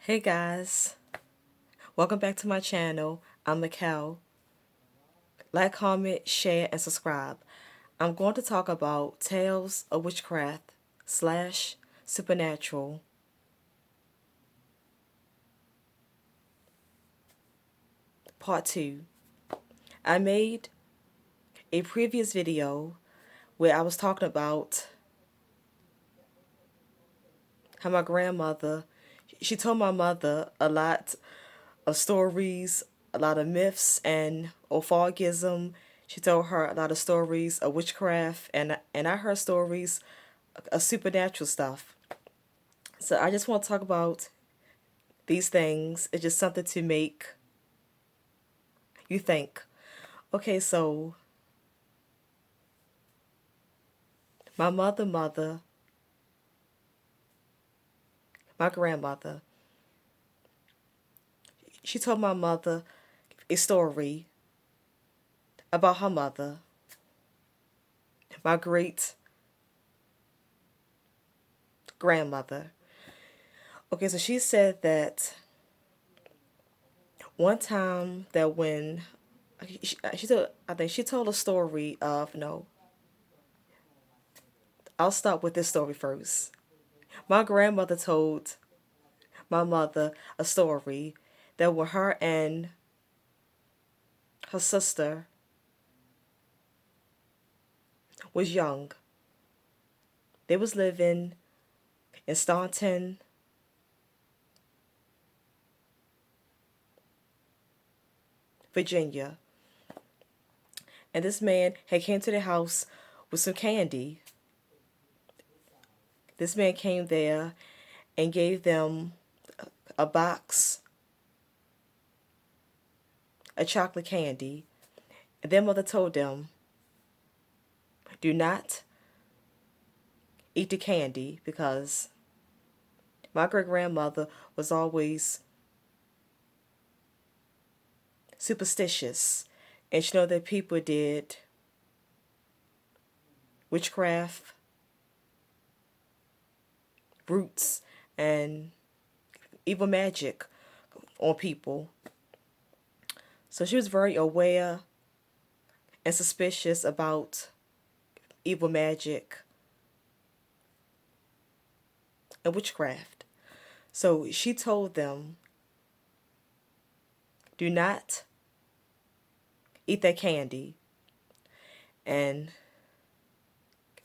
Hey guys, welcome back to my channel. I'm Mikkel. Like, comment, share, and subscribe. I'm going to talk about Tales of Witchcraft slash Supernatural Part 2. I made a previous video where I was talking about how my grandmother, she told my mother a lot of stories, a lot of myths and orphagism. She told her a lot of stories of witchcraft, and I heard stories of supernatural stuff. So I just want to talk about these things. It's just something to make you think. Okay, so my my grandmother, she told my mother a story about her mother, my great grandmother. Okay, so she said that one time that when she told, I think she told a story of, no, I'll start with this story first. My grandmother told my mother a story that when her and her sister was young, they was living in Staunton, Virginia. And this man had came to the house with some candy. This man came there and gave them a box of chocolate candy. And their mother told them, do not eat the candy, because my great grandmother was always superstitious. And she know that people did witchcraft, roots, and evil magic on people. So she was very aware and suspicious about evil magic and witchcraft. So she told them, do not eat that candy. And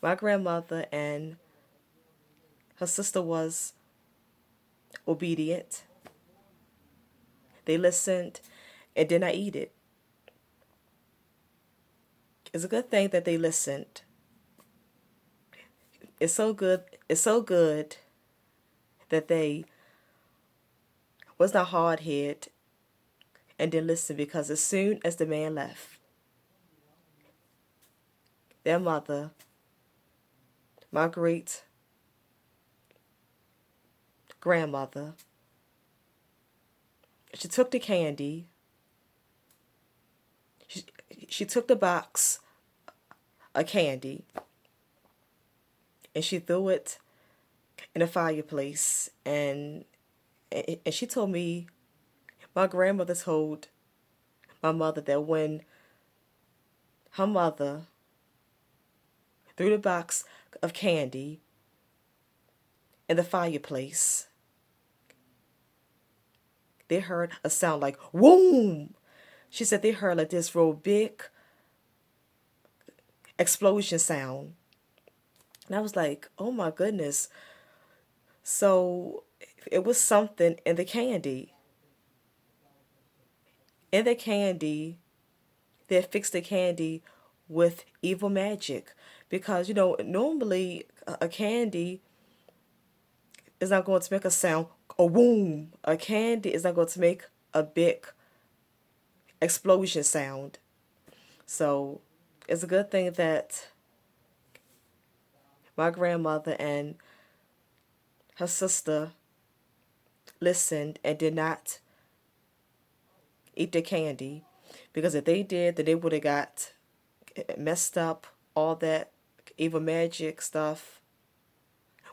my grandmother and her sister was obedient. They listened and did not eat it. It's a good thing that they listened. It's so good. It's so good that they was not hard headed and didn't listen, because as soon as the man left, their mother, my great grandmother, she took the candy. She, she took the box of candy and she threw it in the fireplace. And she told me, my grandmother told my mother that when her mother threw the box of candy in the fireplace, they heard a sound like "whoom." She said they heard like this real big explosion sound. And I was like, oh my goodness. So it was something in the candy. In the candy, they fixed the candy with evil magic. Because, normally a candy is not going to make a sound, a boom. A candy is not going to make a big explosion sound. So it's a good thing that my grandmother and her sister listened and did not eat the candy, because if they did, then they would have got messed up. All that evil magic stuff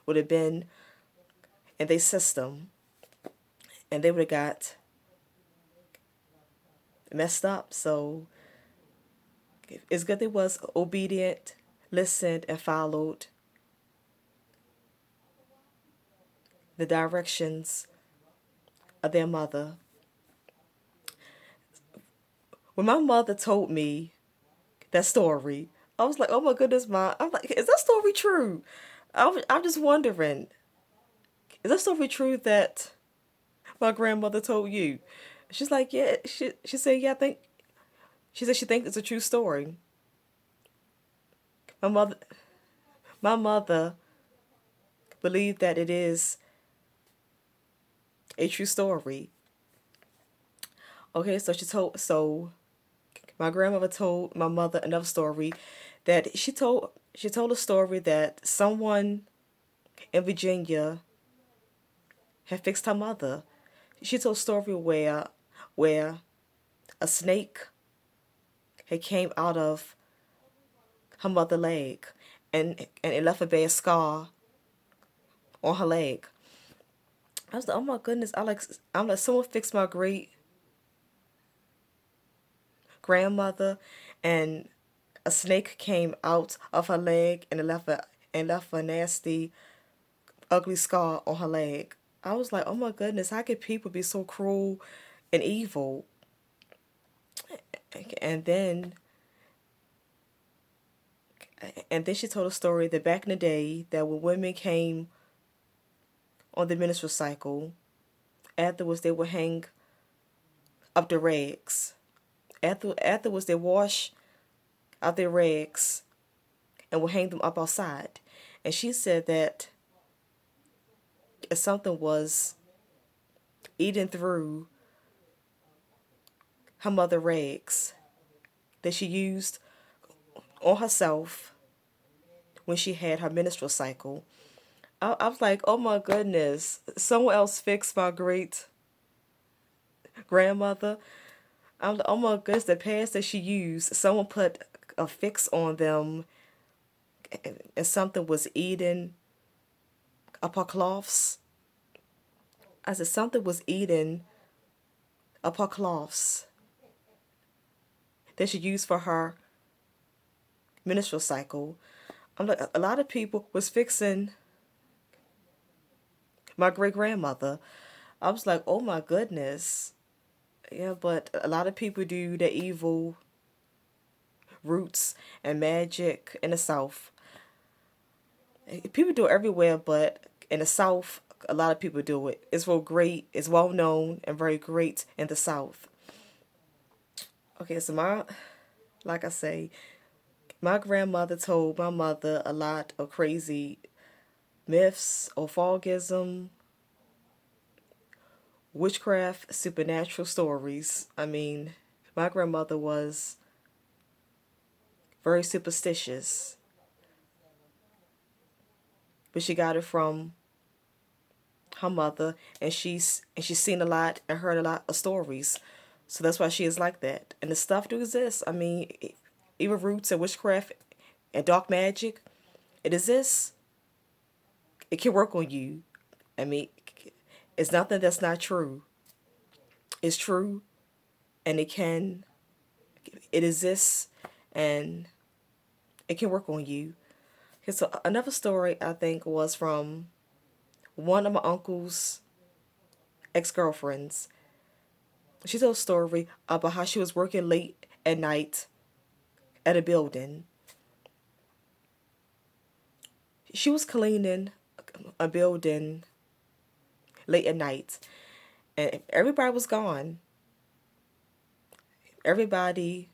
would have been in their system. and they would have got messed up. So it's good they was obedient, listened, and followed the directions of their mother. When my mother told me that story, I was like, oh my goodness, Mom. I'm like, is that story true? I'm just wondering, is that story true that my grandmother told you? She's like, yeah. She said, yeah, I think, she said she thinks it's a true story. My mother, my mother believed that it is a true story. Okay, so my grandmother told my mother another story that she told a story that someone in Virginia had fixed her mother. She told a story where a snake had came out of her mother's leg and it left a bad scar on her leg. I was like, oh my goodness, I'm like someone fixed my great grandmother and a snake came out of her leg and left a nasty, ugly scar on her leg. I was like, oh my goodness, how could people be so cruel and evil? And then and then she told a story that back in the day that when women came on the menstrual cycle, afterwards they would hang up the rags. Afterwards they wash out their rags and would hang them up outside. And she said that if something was eating through her mother rags that she used on herself when she had her menstrual cycle, I was like, oh my goodness, someone else fixed my great grandmother. I'm like, oh my goodness, the pads that she used, someone put a fix on them and something was eating up her cloths. I said, something was eating up her cloths that she used for her menstrual cycle. I'm like, a lot of people was fixing my great grandmother. I was like, oh my goodness. Yeah, but a lot of people do the evil roots and magic in the South. People do it everywhere, but in the South, a lot of people do it. It's real great, it's well known and very great in the South. Okay, so like I say, my grandmother told my mother a lot of crazy myths, orphagism, witchcraft, supernatural stories. I mean, my grandmother was very superstitious, but she got it from her mother, and she's seen a lot and heard a lot of stories, so that's why she is like that. And the stuff do exist. I mean, even roots and witchcraft and dark magic, it exists. It can work on you. I mean, it's nothing that's not true. It's true, and it exists, and it can work on you. Okay, so another story I think was from one of my uncle's ex-girlfriends. She told a story about how she was working late at night at a building. She was cleaning a building late at night, and everybody was gone. Everybody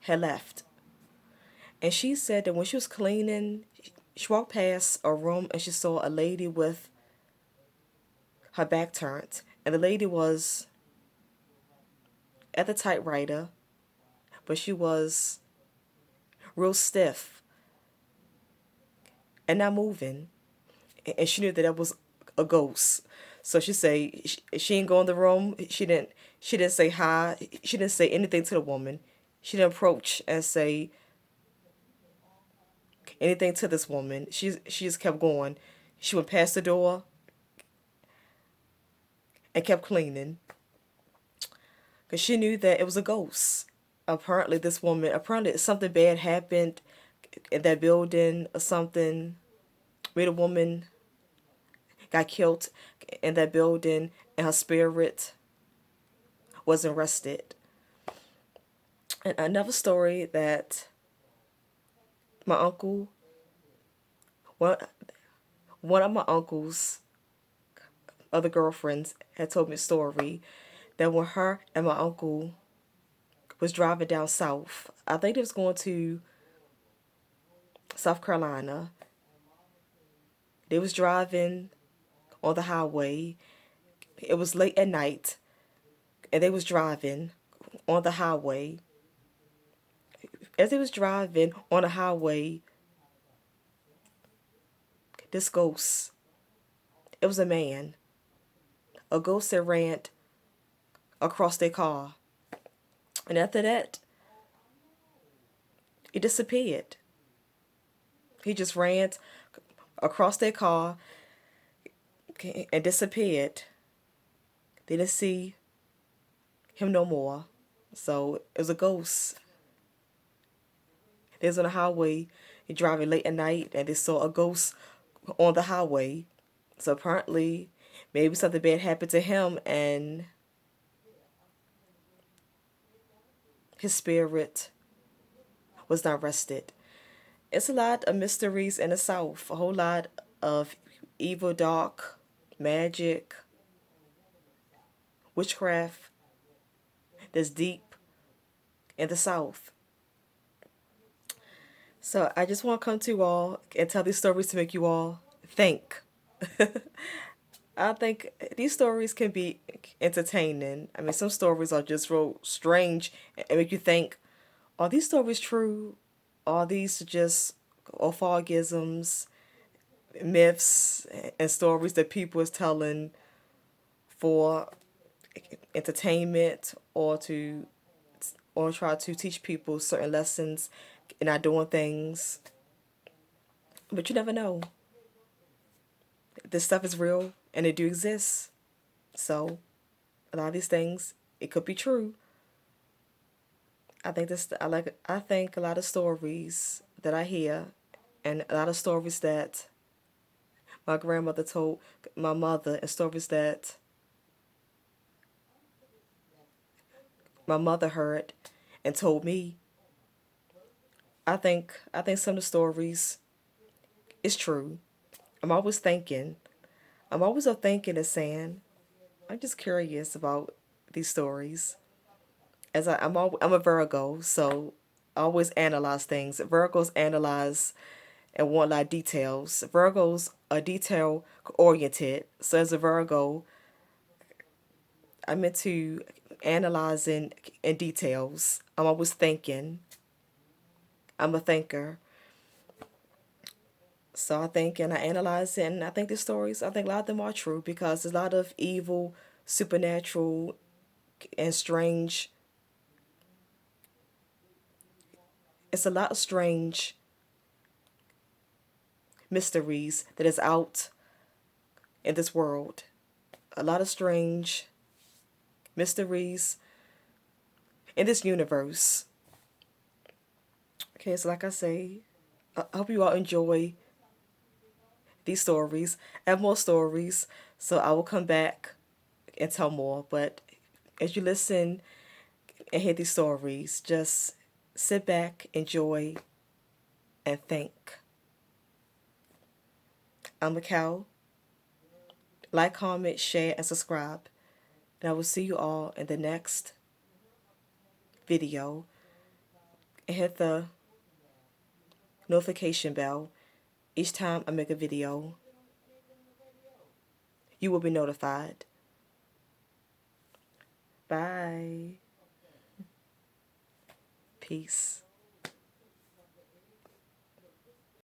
had left. And she said that when she was cleaning, she walked past a room and she saw a lady with her back turned. And the lady was at the typewriter, but she was real stiff and not moving. And she knew that that was a ghost. So she didn't go in the room. She didn't say hi. She didn't say anything to the woman. She didn't approach and say anything to this woman. She just kept going. She went past the door and kept cleaning because she knew that it was a ghost. Apparently something bad happened in that building or something. Made a woman got killed in that building and her spirit wasn't rested. And another story that my uncle, one, one of my uncle's other girlfriends had told me a story that when her and my uncle was driving down south, I think they was going to South Carolina. They was driving on the highway. It was late at night and they was driving on the highway. As they was driving on the highway, this ghost, it was a man, a ghost that ran across their car. And after that, it disappeared. He just ran across their car and disappeared. They didn't see him no more. So it was a ghost. They was on the highway, driving late at night, and they saw a ghost on the highway. So apparently, maybe something bad happened to him, and his spirit was not rested. It's a lot of mysteries in the South, a whole lot of evil, dark, magic, witchcraft that's deep in the South. So I just want to come to you all and tell these stories to make you all think. I think these stories can be entertaining. I mean, some stories are just real strange and make you think, are these stories true? Are these just orphagisms, myths, and stories that people is telling for entertainment or try to teach people certain lessons and not doing things? But you never know. This stuff is real and it do exist. So a lot of these things, it could be true. I think a lot of stories that I hear and a lot of stories that my grandmother told my mother and stories that my mother heard and told me. I think some of the stories is true. I'm always thinking. I'm always up thinking and saying, I'm just curious about these stories. I'm a Virgo, so I always analyze things. Virgos analyze and want a lot of details. Virgos are detail oriented. So as a Virgo, I'm into analyzing in details. I'm always thinking. I'm a thinker. So I think and I analyze it, and I think the stories, I think a lot of them are true because there's a lot of evil, supernatural, and strange. It's a lot of strange mysteries that is out in this world. A lot of strange mysteries in this universe. Okay, so like I say, I hope you all enjoy these stories. I have more stories, so I will come back and tell more. But as you listen and hear these stories, just sit back, enjoy, and think. I'm Mikkel. Like, comment, share, and subscribe. And I will see you all in the next video. And hit the notification bell. Each time I make a video, you will be notified. Bye. Peace.